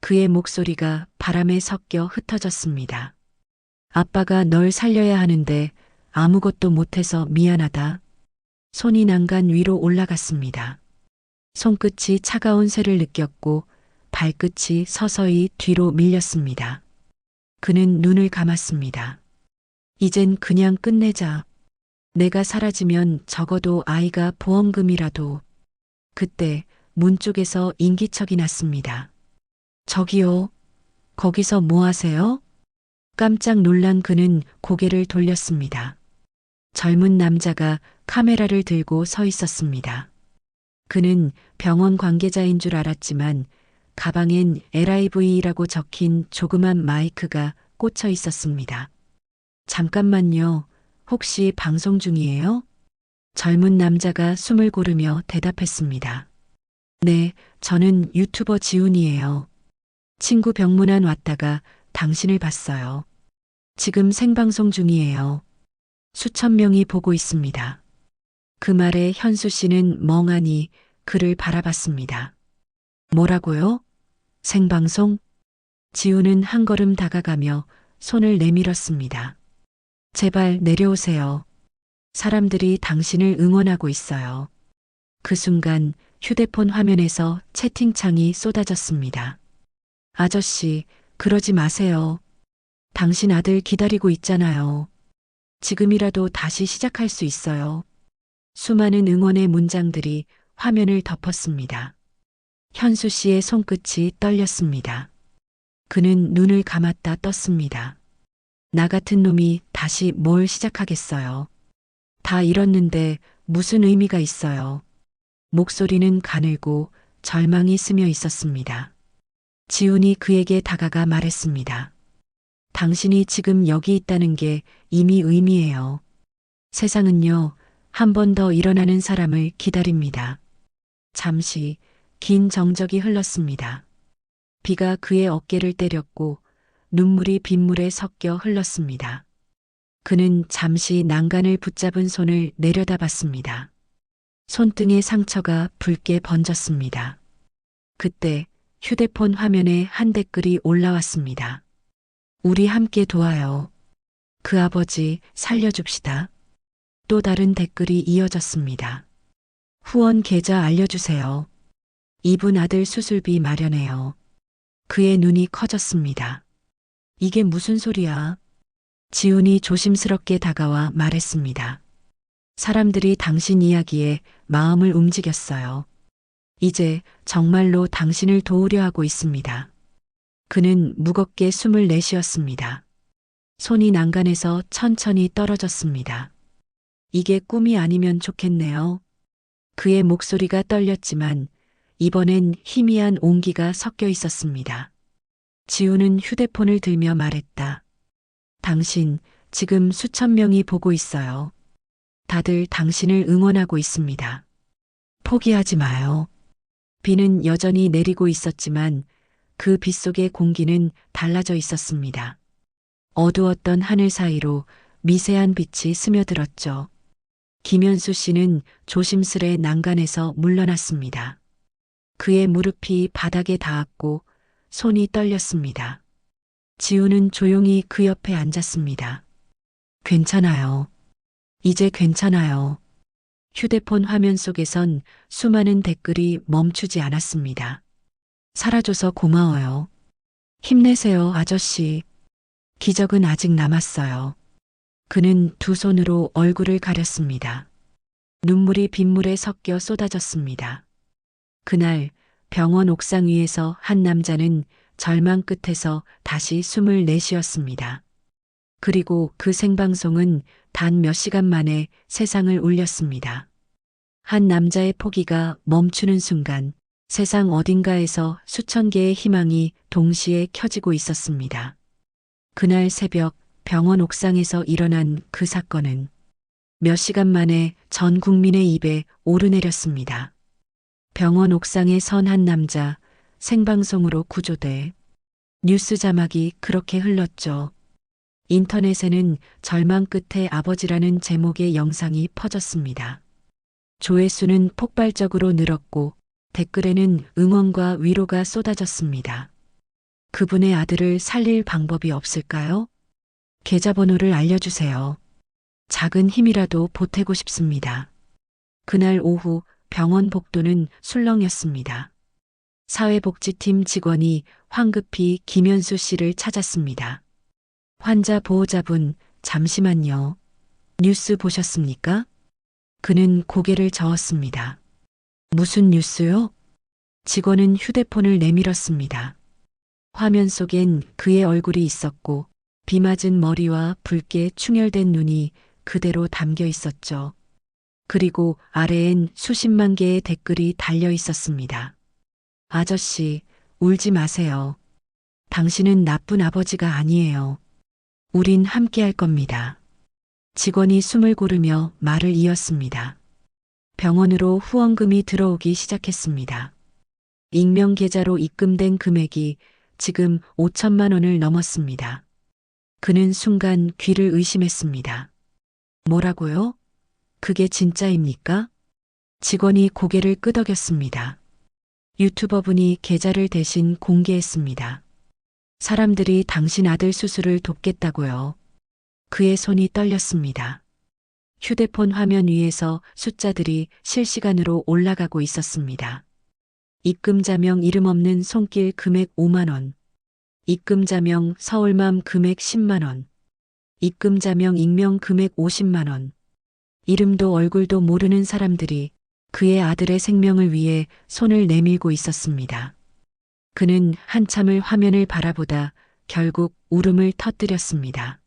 그의 목소리가 바람에 섞여 흩어졌습니다. 아빠가 널 살려야 하는데 아무것도 못해서 미안하다. 손이 난간 위로 올라갔습니다. 손끝이 차가운 쇠를 느꼈고 발끝이 서서히 뒤로 밀렸습니다. 그는 눈을 감았습니다. 이젠 그냥 끝내자. 내가 사라지면 적어도 아이가 보험금이라도. 그때 문 쪽에서 인기척이 났습니다. 저기요. 거기서 뭐 하세요? 깜짝 놀란 그는 고개를 돌렸습니다. 젊은 남자가 카메라를 들고 서 있었습니다. 그는 병원 관계자인 줄 알았지만 가방엔 LIV라고 적힌 조그만 마이크가 꽂혀 있었습니다. 잠깐만요. 혹시 방송 중이에요? 젊은 남자가 숨을 고르며 대답했습니다. 네, 저는 유튜버 지훈이에요. 친구 병문안 왔다가 당신을 봤어요. 지금 생방송 중이에요. 수천 명이 보고 있습니다. 그 말에 현수 씨는 멍하니 그를 바라봤습니다. 뭐라고요? 생방송? 지훈은 한 걸음 다가가며 손을 내밀었습니다. 제발 내려오세요. 사람들이 당신을 응원하고 있어요. 그 순간 휴대폰 화면에서 채팅창이 쏟아졌습니다. 아저씨, 그러지 마세요. 당신 아들 기다리고 있잖아요. 지금이라도 다시 시작할 수 있어요. 수많은 응원의 문장들이 화면을 덮었습니다. 현수 씨의 손끝이 떨렸습니다. 그는 눈을 감았다 떴습니다. 나 같은 놈이 다시 뭘 시작하겠어요. 다 잃었는데 무슨 의미가 있어요. 목소리는 가늘고 절망이 스며 있었습니다. 지훈이 그에게 다가가 말했습니다. 당신이 지금 여기 있다는 게 이미 의미예요. 세상은요, 한 번 더 일어나는 사람을 기다립니다. 잠시 긴 정적이 흘렀습니다. 비가 그의 어깨를 때렸고 눈물이 빗물에 섞여 흘렀습니다. 그는 잠시 난간을 붙잡은 손을 내려다봤습니다. 손등의 상처가 붉게 번졌습니다. 그때 휴대폰 화면에 한 댓글이 올라왔습니다. 우리 함께 도와요. 그 아버지 살려줍시다. 또 다른 댓글이 이어졌습니다. 후원 계좌 알려주세요. 이분 아들 수술비 마련해요. 그의 눈이 커졌습니다. 이게 무슨 소리야? 지훈이 조심스럽게 다가와 말했습니다. 사람들이 당신 이야기에 마음을 움직였어요. 이제 정말로 당신을 도우려 하고 있습니다. 그는 무겁게 숨을 내쉬었습니다. 손이 난간에서 천천히 떨어졌습니다. 이게 꿈이 아니면 좋겠네요. 그의 목소리가 떨렸지만 이번엔 희미한 온기가 섞여 있었습니다. 지훈은 휴대폰을 들며 말했다. 당신, 지금 수천 명이 보고 있어요. 다들 당신을 응원하고 있습니다. 포기하지 마요. 비는 여전히 내리고 있었지만 그 빗속의 공기는 달라져 있었습니다. 어두웠던 하늘 사이로 미세한 빛이 스며들었죠. 김현수 씨는 조심스레 난간에서 물러났습니다. 그의 무릎이 바닥에 닿았고 손이 떨렸습니다. 지훈은 조용히 그 옆에 앉았습니다. 괜찮아요. 이제 괜찮아요. 휴대폰 화면 속에선 수많은 댓글이 멈추지 않았습니다. 살아줘서 고마워요. 힘내세요, 아저씨. 기적은 아직 남았어요. 그는 두 손으로 얼굴을 가렸습니다. 눈물이 빗물에 섞여 쏟아졌습니다. 그날 병원 옥상 위에서 한 남자는 절망 끝에서 다시 숨을 내쉬었습니다. 그리고 그 생방송은 단 몇 시간 만에 세상을 울렸습니다. 한 남자의 포기가 멈추는 순간 세상 어딘가에서 수천 개의 희망이 동시에 켜지고 있었습니다. 그날 새벽 병원 옥상에서 일어난 그 사건은 몇 시간 만에 전 국민의 입에 오르내렸습니다. 병원 옥상에 선 한 남자, 생방송으로 구조돼. 뉴스 자막이 그렇게 흘렀죠. 인터넷에는 절망 끝에 아버지라는 제목의 영상이 퍼졌습니다. 조회수는 폭발적으로 늘었고 댓글에는 응원과 위로가 쏟아졌습니다. 그분의 아들을 살릴 방법이 없을까요? 계좌번호를 알려주세요. 작은 힘이라도 보태고 싶습니다. 그날 오후 병원 복도는 술렁였습니다. 사회복지팀 직원이 황급히 김현수 씨를 찾았습니다. 환자 보호자분, 잠시만요. 뉴스 보셨습니까? 그는 고개를 저었습니다. 무슨 뉴스요? 직원은 휴대폰을 내밀었습니다. 화면 속엔 그의 얼굴이 있었고 비 맞은 머리와 붉게 충혈된 눈이 그대로 담겨 있었죠. 그리고 아래엔 수십만 개의 댓글이 달려 있었습니다. 아저씨, 울지 마세요. 당신은 나쁜 아버지가 아니에요. 우린 함께 할 겁니다. 직원이 숨을 고르며 말을 이었습니다. 병원으로 후원금이 들어오기 시작했습니다. 익명 계좌로 입금된 금액이 지금 5천만 원을 넘었습니다. 그는 순간 귀를 의심했습니다. 뭐라고요? 그게 진짜입니까? 직원이 고개를 끄덕였습니다. 유튜버분이 계좌를 대신 공개했습니다. 사람들이 당신 아들 수술을 돕겠다고요. 그의 손이 떨렸습니다. 휴대폰 화면 위에서 숫자들이 실시간으로 올라가고 있었습니다. 입금자명 이름 없는 손길 금액 5만 원. 입금자명 서울맘 금액 10만 원. 입금자명 익명 금액 50만 원. 이름도 얼굴도 모르는 사람들이 그의 아들의 생명을 위해 손을 내밀고 있었습니다. 그는 한참을 화면을 바라보다 결국 울음을 터뜨렸습니다.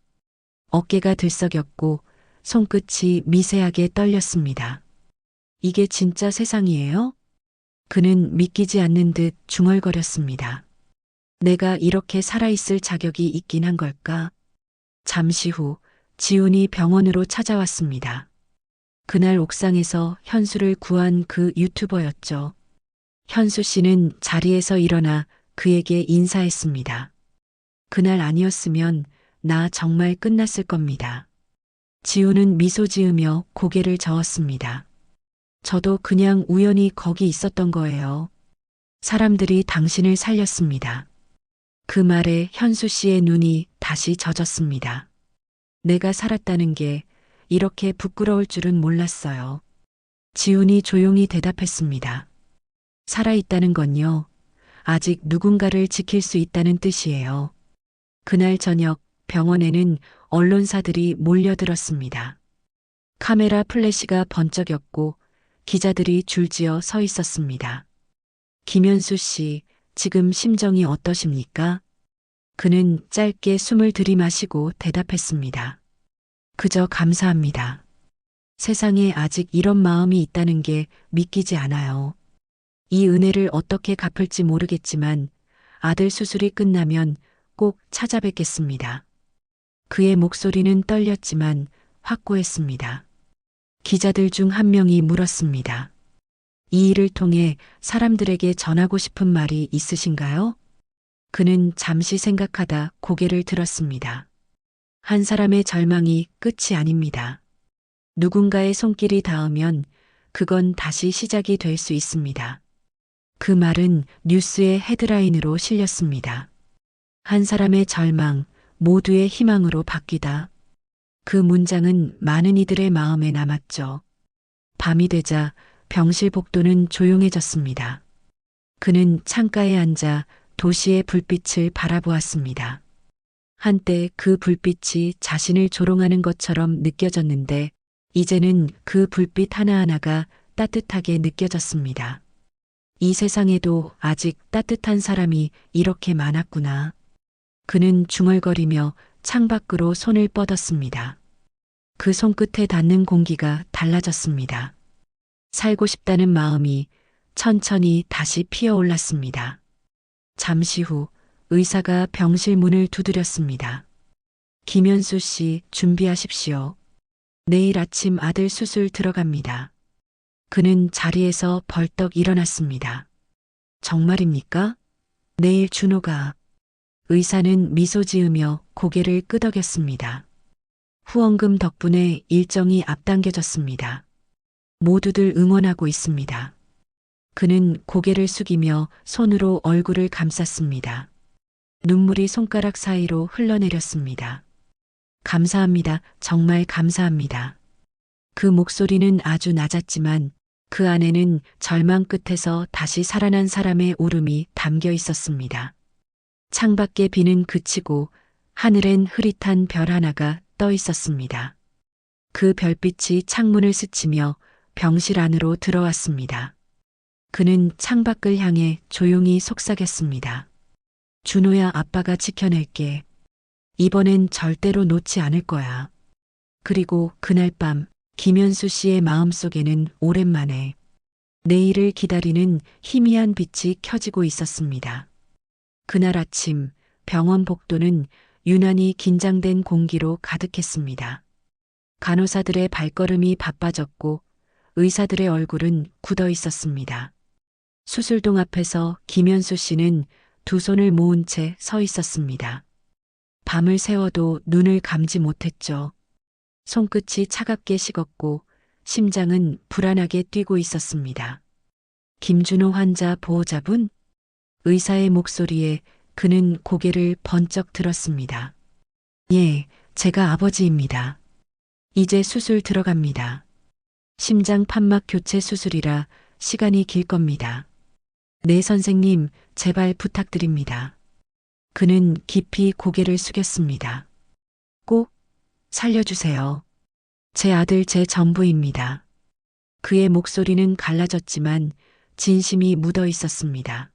어깨가 들썩였고 손끝이 미세하게 떨렸습니다. 이게 진짜 세상이에요? 그는 믿기지 않는 듯 중얼거렸습니다. 내가 이렇게 살아있을 자격이 있긴 한 걸까? 잠시 후 지훈이 병원으로 찾아왔습니다. 그날 옥상에서 현수를 구한 그 유튜버였죠. 현수 씨는 자리에서 일어나 그에게 인사했습니다. 그날 아니었으면 나 정말 끝났을 겁니다. 지훈은 미소 지으며 고개를 저었습니다. 저도 그냥 우연히 거기 있었던 거예요. 사람들이 당신을 살렸습니다. 그 말에 현수 씨의 눈이 다시 젖었습니다. 내가 살았다는 게 이렇게 부끄러울 줄은 몰랐어요. 지훈이 조용히 대답했습니다. 살아있다는 건요, 아직 누군가를 지킬 수 있다는 뜻이에요. 그날 저녁 병원에는 언론사들이 몰려들었습니다. 카메라 플래시가 번쩍였고 기자들이 줄지어 서 있었습니다. 김현수 씨, 지금 심정이 어떠십니까? 그는 짧게 숨을 들이마시고 대답했습니다. 그저 감사합니다. 세상에 아직 이런 마음이 있다는 게 믿기지 않아요. 이 은혜를 어떻게 갚을지 모르겠지만 아들 수술이 끝나면 꼭 찾아뵙겠습니다. 그의 목소리는 떨렸지만 확고했습니다. 기자들 중 한 명이 물었습니다. 이 일을 통해 사람들에게 전하고 싶은 말이 있으신가요? 그는 잠시 생각하다 고개를 들었습니다. 한 사람의 절망이 끝이 아닙니다. 누군가의 손길이 닿으면 그건 다시 시작이 될 수 있습니다. 그 말은 뉴스의 헤드라인으로 실렸습니다. 한 사람의 절망, 모두의 희망으로 바뀌다. 그 문장은 많은 이들의 마음에 남았죠. 밤이 되자 병실 복도는 조용해졌습니다. 그는 창가에 앉아 도시의 불빛을 바라보았습니다. 한때 그 불빛이 자신을 조롱하는 것처럼 느껴졌는데 이제는 그 불빛 하나하나가 따뜻하게 느껴졌습니다. 이 세상에도 아직 따뜻한 사람이 이렇게 많았구나. 그는 중얼거리며 창밖으로 손을 뻗었습니다. 그 손끝에 닿는 공기가 달라졌습니다. 살고 싶다는 마음이 천천히 다시 피어올랐습니다. 잠시 후 의사가 병실 문을 두드렸습니다. 김현수 씨, 준비하십시오. 내일 아침 아들 수술 들어갑니다. 그는 자리에서 벌떡 일어났습니다. 정말입니까? 내일 준호가. 의사는 미소 지으며 고개를 끄덕였습니다. 후원금 덕분에 일정이 앞당겨졌습니다. 모두들 응원하고 있습니다. 그는 고개를 숙이며 손으로 얼굴을 감쌌습니다. 눈물이 손가락 사이로 흘러내렸습니다. 감사합니다. 정말 감사합니다. 그 목소리는 아주 낮았지만 그 안에는 절망 끝에서 다시 살아난 사람의 울음이 담겨 있었습니다. 창밖에 비는 그치고 하늘엔 흐릿한 별 하나가 떠 있었습니다. 그 별빛이 창문을 스치며 병실 안으로 들어왔습니다. 그는 창밖을 향해 조용히 속삭였습니다. 준호야, 아빠가 지켜낼게. 이번엔 절대로 놓지 않을 거야. 그리고 그날 밤 김현수 씨의 마음속에는 오랜만에 내일을 기다리는 희미한 빛이 켜지고 있었습니다. 그날 아침 병원 복도는 유난히 긴장된 공기로 가득했습니다. 간호사들의 발걸음이 바빠졌고 의사들의 얼굴은 굳어 있었습니다. 수술동 앞에서 김현수 씨는 두 손을 모은 채 서 있었습니다. 밤을 새워도 눈을 감지 못했죠. 손끝이 차갑게 식었고 심장은 불안하게 뛰고 있었습니다. 김준호 환자 보호자분? 의사의 목소리에 그는 고개를 번쩍 들었습니다. 예, 제가 아버지입니다. 이제 수술 들어갑니다. 심장 판막 교체 수술이라 시간이 길 겁니다. 네, 선생님, 제발 부탁드립니다. 그는 깊이 고개를 숙였습니다. 꼭 살려주세요. 제 아들, 제 전부입니다. 그의 목소리는 갈라졌지만 진심이 묻어 있었습니다.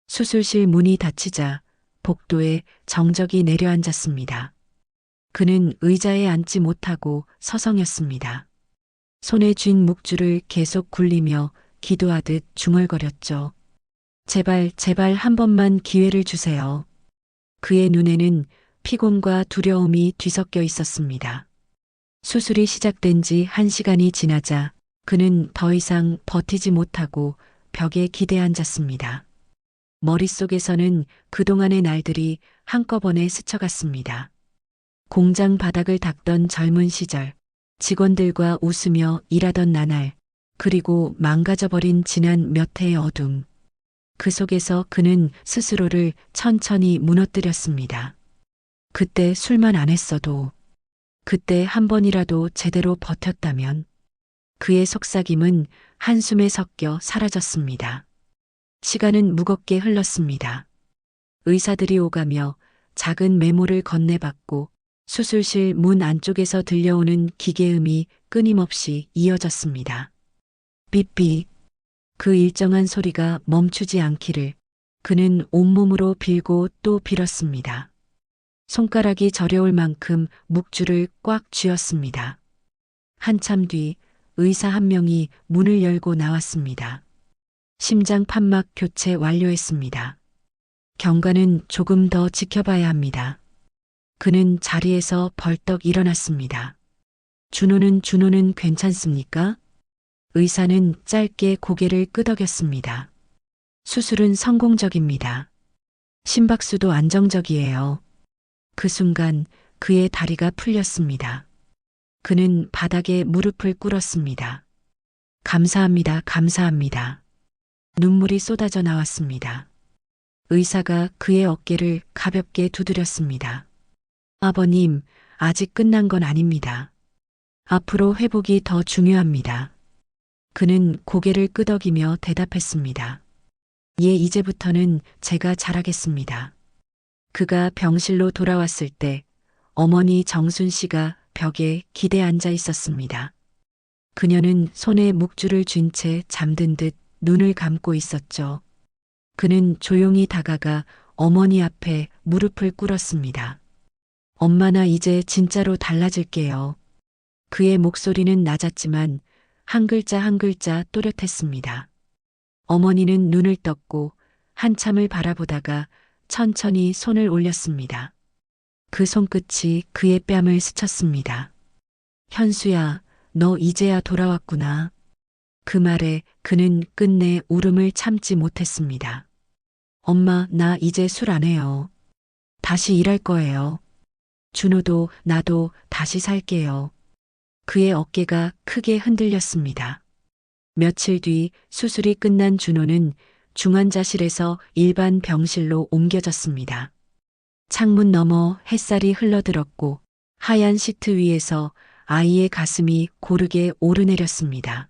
수술실 문이 닫히자 복도에 정적이 내려앉았습니다. 그는 의자에 앉지 못하고 서성였습니다. 손에 쥔 묵주를 계속 굴리며 기도하듯 중얼거렸죠. 제발, 제발 한 번만 기회를 주세요. 그의 눈에는 피곤과 두려움이 뒤섞여 있었습니다. 수술이 시작된 지 1시간이 지나자 그는 더 이상 버티지 못하고 벽에 기대 앉았습니다. 머릿속에서는 그동안의 날들이 한꺼번에 스쳐갔습니다. 공장 바닥을 닦던 젊은 시절, 직원들과 웃으며 일하던 나날, 그리고 망가져버린 지난 몇 해의 어둠. 그 속에서 그는 스스로를 천천히 무너뜨렸습니다. 그때 술만 안 했어도, 그때 한 번이라도 제대로 버텼다면, 그의 속삭임은 한숨에 섞여 사라졌습니다. 시간은 무겁게 흘렀습니다. 의사들이 오가며 작은 메모를 건네받고 수술실 문 안쪽에서 들려오는 기계음이 끊임없이 이어졌습니다. 삐삐. 그 일정한 소리가 멈추지 않기를 그는 온몸으로 빌고 또 빌었습니다. 손가락이 저려올 만큼 묵주를 꽉 쥐었습니다. 한참 뒤 의사 한 명이 문을 열고 나왔습니다. 심장 판막 교체 완료했습니다. 경과는 조금 더 지켜봐야 합니다. 그는 자리에서 벌떡 일어났습니다. 준호는 괜찮습니까? 의사는 짧게 고개를 끄덕였습니다. 수술은 성공적입니다. 심박수도 안정적이에요. 그 순간 그의 다리가 풀렸습니다. 그는 바닥에 무릎을 꿇었습니다. 감사합니다, 감사합니다. 눈물이 쏟아져 나왔습니다. 의사가 그의 어깨를 가볍게 두드렸습니다. 아버님, 아직 끝난 건 아닙니다. 앞으로 회복이 더 중요합니다. 그는 고개를 끄덕이며 대답했습니다. 예, 이제부터는 제가 잘하겠습니다. 그가 병실로 돌아왔을 때 어머니 정순 씨가 벽에 기대 앉아 있었습니다. 그녀는 손에 묵주를 쥔 채 잠든 듯 눈을 감고 있었죠. 그는 조용히 다가가 어머니 앞에 무릎을 꿇었습니다. 엄마, 나 이제 진짜로 달라질게요. 그의 목소리는 낮았지만 한 글자 한 글자 또렷했습니다. 어머니는 눈을 떴고 한참을 바라보다가 천천히 손을 올렸습니다. 그 손끝이 그의 뺨을 스쳤습니다. 현수야, 너 이제야 돌아왔구나. 그 말에 그는 끝내 울음을 참지 못했습니다. 엄마, 나 이제 술 안 해요. 다시 일할 거예요. 준호도 나도 다시 살게요. 그의 어깨가 크게 흔들렸습니다. 며칠 뒤 수술이 끝난 준호는 중환자실에서 일반 병실로 옮겨졌습니다. 창문 너머 햇살이 흘러들었고 하얀 시트 위에서 아이의 가슴이 고르게 오르내렸습니다.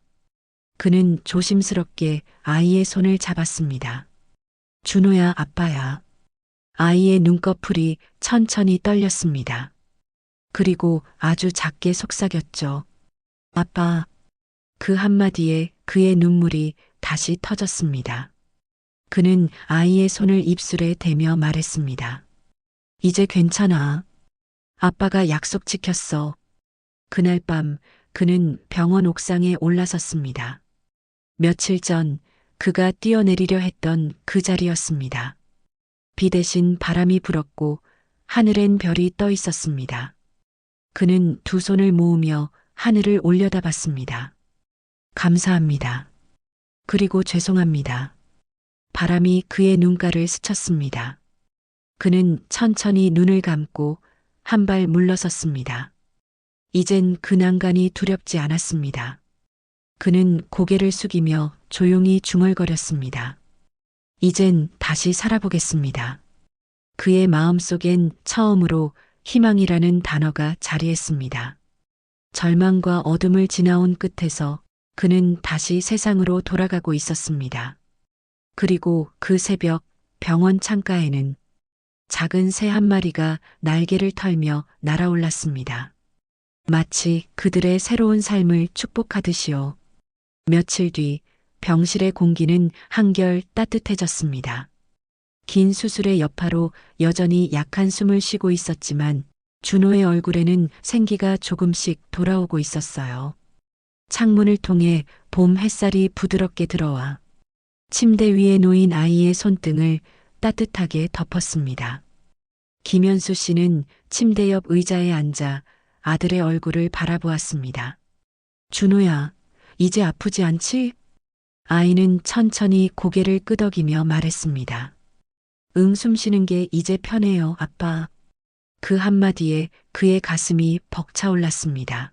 그는 조심스럽게 아이의 손을 잡았습니다. 준호야, 아빠야. 아이의 눈꺼풀이 천천히 떨렸습니다. 그리고 아주 작게 속삭였죠. 아빠. 그 한마디에 그의 눈물이 다시 터졌습니다. 그는 아이의 손을 입술에 대며 말했습니다. 이제 괜찮아. 아빠가 약속 지켰어. 그날 밤 그는 병원 옥상에 올라섰습니다. 며칠 전 그가 뛰어내리려 했던 그 자리였습니다. 비 대신 바람이 불었고 하늘엔 별이 떠 있었습니다. 그는 두 손을 모으며 하늘을 올려다봤습니다. 감사합니다. 그리고 죄송합니다. 바람이 그의 눈가를 스쳤습니다. 그는 천천히 눈을 감고 한 발 물러섰습니다. 이젠 그 난간이 두렵지 않았습니다. 그는 고개를 숙이며 조용히 중얼거렸습니다. 이젠 다시 살아보겠습니다. 그의 마음속엔 처음으로 희망이라는 단어가 자리했습니다. 절망과 어둠을 지나온 끝에서 그는 다시 세상으로 돌아가고 있었습니다. 그리고 그 새벽 병원 창가에는 작은 새 한 마리가 날개를 털며 날아올랐습니다. 마치 그들의 새로운 삶을 축복하듯이요. 며칠 뒤 병실의 공기는 한결 따뜻해졌습니다. 긴 수술의 여파로 여전히 약한 숨을 쉬고 있었지만 준호의 얼굴에는 생기가 조금씩 돌아오고 있었어요. 창문을 통해 봄 햇살이 부드럽게 들어와 침대 위에 놓인 아이의 손등을 따뜻하게 덮었습니다. 김현수 씨는 침대 옆 의자에 앉아 아들의 얼굴을 바라보았습니다. 준호야, 이제 아프지 않지? 아이는 천천히 고개를 끄덕이며 말했습니다. 숨 쉬는 게 이제 편해요, 아빠. 그 한마디에 그의 가슴이 벅차올랐습니다.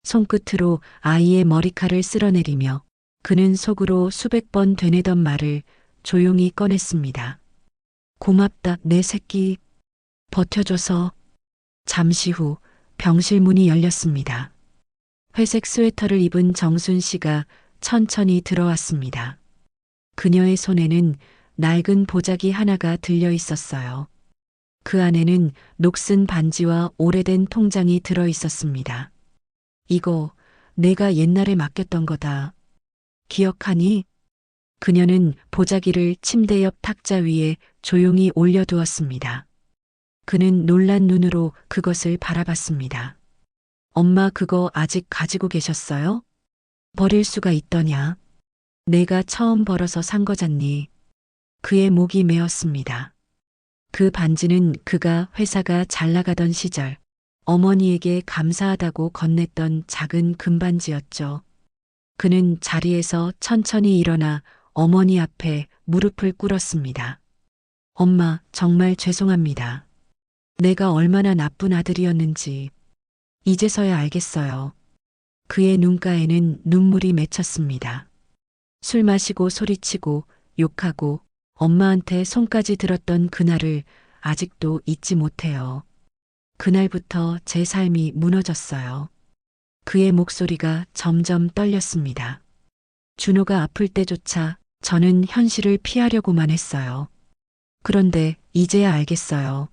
손끝으로 아이의 머리칼을 쓸어내리며 그는 속으로 수백 번 되뇌던 말을 조용히 꺼냈습니다. 고맙다, 내 새끼. 버텨줘서. 잠시 후 병실 문이 열렸습니다. 회색 스웨터를 입은 정순 씨가 천천히 들어왔습니다. 그녀의 손에는 낡은 보자기 하나가 들려 있었어요. 그 안에는 녹슨 반지와 오래된 통장이 들어 있었습니다. 이거 내가 옛날에 맡겼던 거다. 기억하니? 그녀는 보자기를 침대 옆 탁자 위에 조용히 올려두었습니다. 그는 놀란 눈으로 그것을 바라봤습니다. 엄마 그거 아직 가지고 계셨어요? 버릴 수가 있더냐? 내가 처음 벌어서 산 거잖니. 그의 목이 메었습니다. 그 반지는 그가 회사가 잘 나가던 시절 어머니에게 감사하다고 건넸던 작은 금반지였죠. 그는 자리에서 천천히 일어나 어머니 앞에 무릎을 꿇었습니다. 엄마, 정말 죄송합니다. 내가 얼마나 나쁜 아들이었는지 이제서야 알겠어요. 그의 눈가에는 눈물이 맺혔습니다. 술 마시고 소리치고 욕하고 엄마한테 손까지 들었던 그날을 아직도 잊지 못해요. 그날부터 제 삶이 무너졌어요. 그의 목소리가 점점 떨렸습니다. 준호가 아플 때조차 저는 현실을 피하려고만 했어요. 그런데 이제야 알겠어요.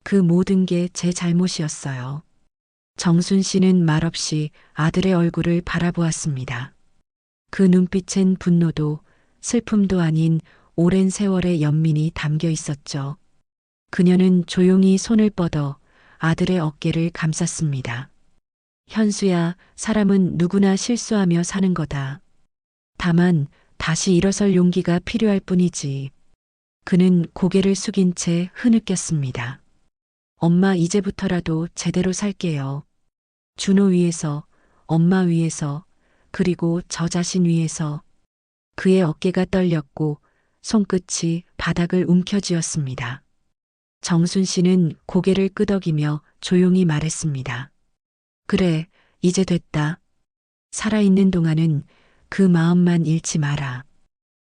그 모든 게 제 잘못이었어요. 정순 씨는 말없이 아들의 얼굴을 바라보았습니다. 그 눈빛엔 분노도 슬픔도 아닌 오랜 세월의 연민이 담겨 있었죠. 그녀는 조용히 손을 뻗어 아들의 어깨를 감쌌습니다. 현수야, 사람은 누구나 실수하며 사는 거다. 다만 다시 일어설 용기가 필요할 뿐이지. 그는 고개를 숙인 채 흐느꼈습니다. 엄마 이제부터라도 제대로 살게요. 준호 위해서, 엄마 위해서, 그리고 저 자신 위해서. 그의 어깨가 떨렸고 손끝이 바닥을 움켜쥐었습니다. 정순 씨는 고개를 끄덕이며 조용히 말했습니다. 그래, 이제 됐다. 살아있는 동안은 그 마음만 잃지 마라.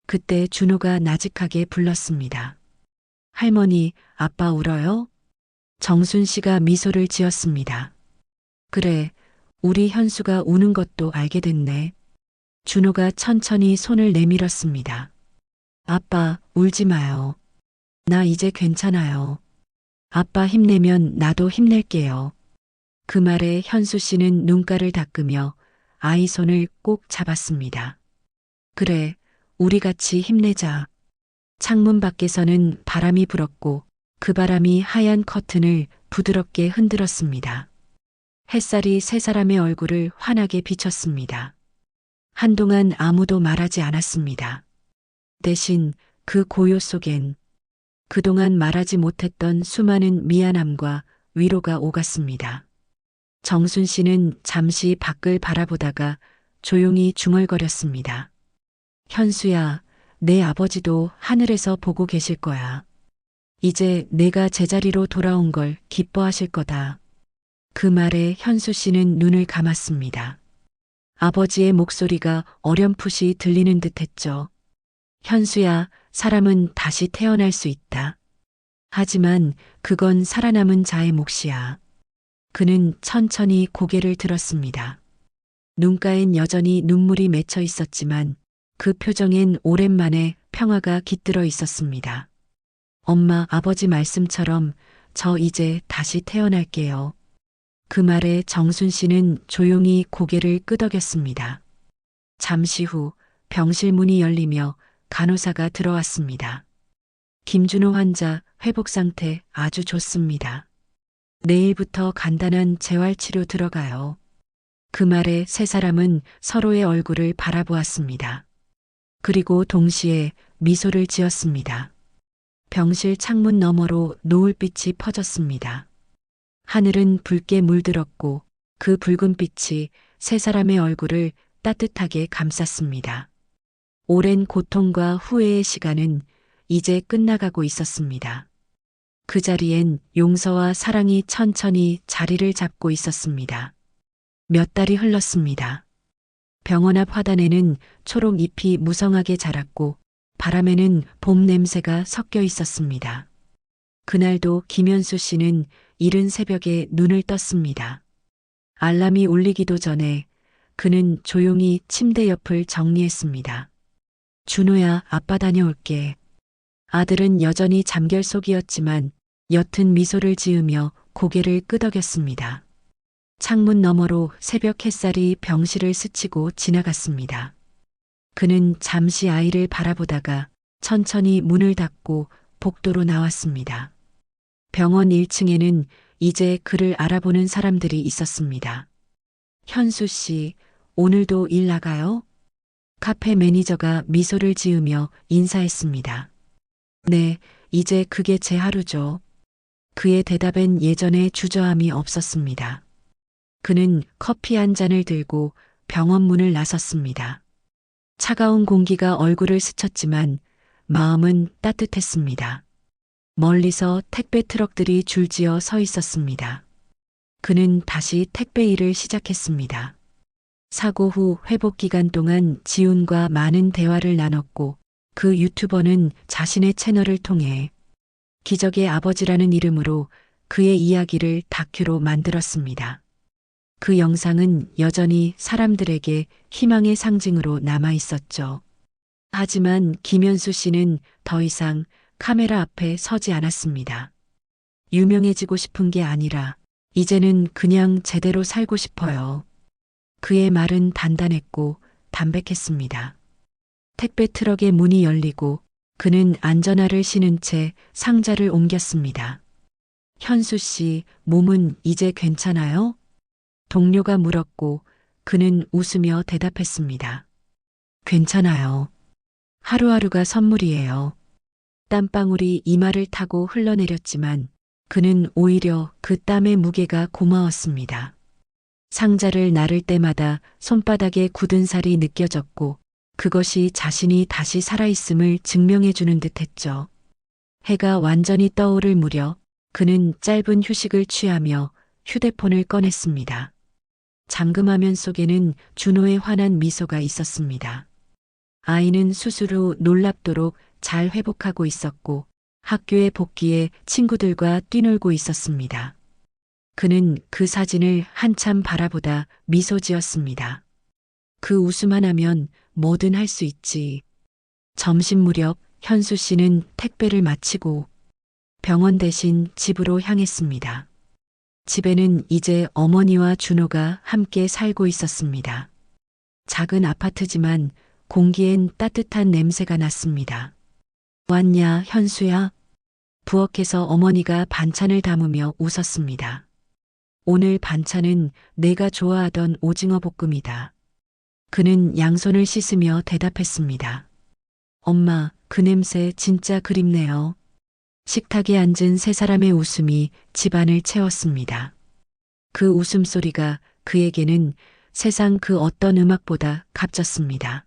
그때 준호가 나직하게 불렀습니다. 할머니, 아빠 울어요? 정순 씨가 미소를 지었습니다. 그래, 우리 현수가 우는 것도 알게 됐네. 준호가 천천히 손을 내밀었습니다. 아빠, 울지 마요. 나 이제 괜찮아요. 아빠 힘내면 나도 힘낼게요. 그 말에 현수 씨는 눈가를 닦으며 아이 손을 꼭 잡았습니다. 그래, 우리 같이 힘내자. 창문 밖에서는 바람이 불었고 그 바람이 하얀 커튼을 부드럽게 흔들었습니다. 햇살이 세 사람의 얼굴을 환하게 비쳤습니다. 한동안 아무도 말하지 않았습니다. 대신 그 고요 속엔 그동안 말하지 못했던 수많은 미안함과 위로가 오갔습니다. 정순 씨는 잠시 밖을 바라보다가 조용히 중얼거렸습니다. 현수야, 내 아버지도 하늘에서 보고 계실 거야. 이제 내가 제자리로 돌아온 걸 기뻐하실 거다. 그 말에 현수 씨는 눈을 감았습니다. 아버지의 목소리가 어렴풋이 들리는 듯 했죠. 현수야, 사람은 다시 태어날 수 있다. 하지만 그건 살아남은 자의 몫이야. 그는 천천히 고개를 들었습니다. 눈가엔 여전히 눈물이 맺혀 있었지만 그 표정엔 오랜만에 평화가 깃들어 있었습니다. 엄마, 아버지 말씀처럼 저 이제 다시 태어날게요. 그 말에 정순 씨는 조용히 고개를 끄덕였습니다. 잠시 후 병실 문이 열리며 간호사가 들어왔습니다. 김준호 환자 회복 상태 아주 좋습니다. 내일부터 간단한 재활치료 들어가요. 그 말에 세 사람은 서로의 얼굴을 바라보았습니다. 그리고 동시에 미소를 지었습니다. 병실 창문 너머로 노을빛이 퍼졌습니다. 하늘은 붉게 물들었고 그 붉은 빛이 세 사람의 얼굴을 따뜻하게 감쌌습니다. 오랜 고통과 후회의 시간은 이제 끝나가고 있었습니다. 그 자리엔 용서와 사랑이 천천히 자리를 잡고 있었습니다. 몇 달이 흘렀습니다. 병원 앞 화단에는 초록 잎이 무성하게 자랐고 바람에는 봄 냄새가 섞여 있었습니다. 그날도 김현수 씨는 이른 새벽에 눈을 떴습니다. 알람이 울리기도 전에 그는 조용히 침대 옆을 정리했습니다. 준호야, 아빠 다녀올게. 아들은 여전히 잠결 속이었지만 옅은 미소를 지으며 고개를 끄덕였습니다. 창문 너머로 새벽 햇살이 병실을 스치고 지나갔습니다. 그는 잠시 아이를 바라보다가 천천히 문을 닫고 복도로 나왔습니다. 병원 1층에는 이제 그를 알아보는 사람들이 있었습니다. 현수 씨, 오늘도 일 나가요? 카페 매니저가 미소를 지으며 인사했습니다. 네, 이제 그게 제 하루죠. 그의 대답엔 예전의 주저함이 없었습니다. 그는 커피 한 잔을 들고 병원 문을 나섰습니다. 차가운 공기가 얼굴을 스쳤지만 마음은 따뜻했습니다. 멀리서 택배 트럭들이 줄지어 서 있었습니다. 그는 다시 택배 일을 시작했습니다. 사고 후 회복 기간 동안 지훈과 많은 대화를 나눴고 그 유튜버는 자신의 채널을 통해 기적의 아버지라는 이름으로 그의 이야기를 다큐로 만들었습니다. 그 영상은 여전히 사람들에게 희망의 상징으로 남아 있었죠. 하지만 김현수 씨는 더 이상 카메라 앞에 서지 않았습니다. 유명해지고 싶은 게 아니라 이제는 그냥 제대로 살고 싶어요. 그의 말은 단단했고 담백했습니다. 택배 트럭의 문이 열리고 그는 안전화를 신은 채 상자를 옮겼습니다. 현수 씨, 몸은 이제 괜찮아요? 동료가 물었고 그는 웃으며 대답했습니다. 괜찮아요. 하루하루가 선물이에요. 땀방울이 이마를 타고 흘러내렸지만 그는 오히려 그 땀의 무게가 고마웠습니다. 상자를 나를 때마다 손바닥에 굳은 살이 느껴졌고 그것이 자신이 다시 살아있음을 증명해주는 듯 했죠. 해가 완전히 떠오를 무렵 그는 짧은 휴식을 취하며 휴대폰을 꺼냈습니다. 잠금화면 속에는 준호의 환한 미소가 있었습니다. 아이는 수술 후 놀랍도록 잘 회복하고 있었고 학교에 복귀해 친구들과 뛰놀고 있었습니다. 그는 그 사진을 한참 바라보다 미소 지었습니다. 그 웃음 하나면 뭐든 할 수 있지. 점심 무렵 현수 씨는 택배를 마치고 병원 대신 집으로 향했습니다. 집에는 이제 어머니와 준호가 함께 살고 있었습니다. 작은 아파트지만 공기엔 따뜻한 냄새가 났습니다. 왔냐, 현수야? 부엌에서 어머니가 반찬을 담으며 웃었습니다. 오늘 반찬은 내가 좋아하던 오징어 볶음이다. 그는 양손을 씻으며 대답했습니다. 엄마, 그 냄새 진짜 그립네요. 식탁에 앉은 세 사람의 웃음이 집안을 채웠습니다. 그 웃음소리가 그에게는 세상 그 어떤 음악보다 값졌습니다.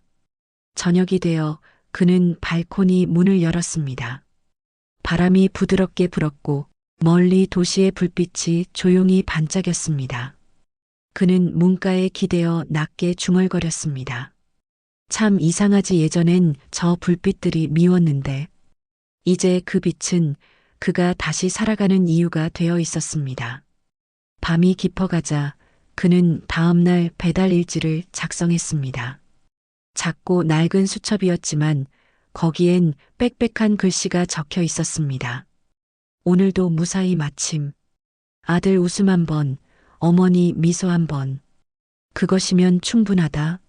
저녁이 되어 그는 발코니 문을 열었습니다. 바람이 부드럽게 불었고 멀리 도시의 불빛이 조용히 반짝였습니다. 그는 문가에 기대어 낮게 중얼거렸습니다. 참 이상하지, 예전엔 저 불빛들이 미웠는데 이제 그 빛은 그가 다시 살아가는 이유가 되어 있었습니다. 밤이 깊어가자 그는 다음날 배달 일지를 작성했습니다. 작고 낡은 수첩이었지만 거기엔 빽빽한 글씨가 적혀 있었습니다. 오늘도 무사히 마침. 아들 웃음 한 번, 어머니 미소 한 번. 그것이면 충분하다.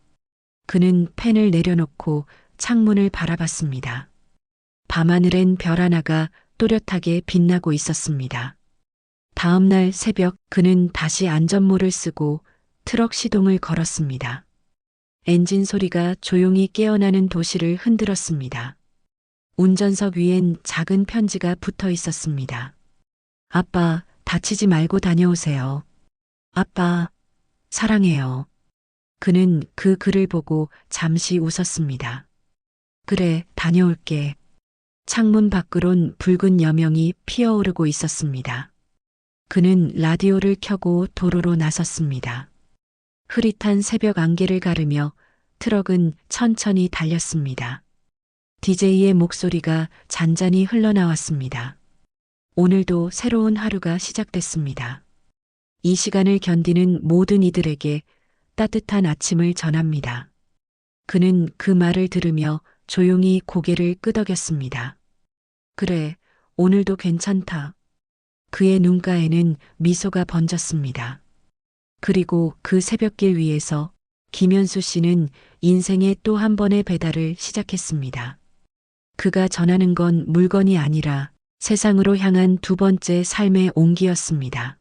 그는 펜을 내려놓고 창문을 바라봤습니다. 밤하늘엔 별 하나가 또렷하게 빛나고 있었습니다. 다음 날 새벽 그는 다시 안전모를 쓰고 트럭 시동을 걸었습니다. 엔진 소리가 조용히 깨어나는 도시를 흔들었습니다. 운전석 위엔 작은 편지가 붙어 있었습니다. 아빠, 다치지 말고 다녀오세요. 아빠, 사랑해요. 그는 그 글을 보고 잠시 웃었습니다. 그래, 다녀올게. 창문 밖으론 붉은 여명이 피어오르고 있었습니다. 그는 라디오를 켜고 도로로 나섰습니다. 흐릿한 새벽 안개를 가르며 트럭은 천천히 달렸습니다. DJ의 목소리가 잔잔히 흘러나왔습니다. 오늘도 새로운 하루가 시작됐습니다. 이 시간을 견디는 모든 이들에게 따뜻한 아침을 전합니다. 그는 그 말을 들으며 조용히 고개를 끄덕였습니다. 그래, 오늘도 괜찮다. 그의 눈가에는 미소가 번졌습니다. 그리고 그 새벽길 위에서 김현수 씨는 인생의 또 한 번의 배달을 시작했습니다. 그가 전하는 건 물건이 아니라 세상으로 향한 두 번째 삶의 온기였습니다.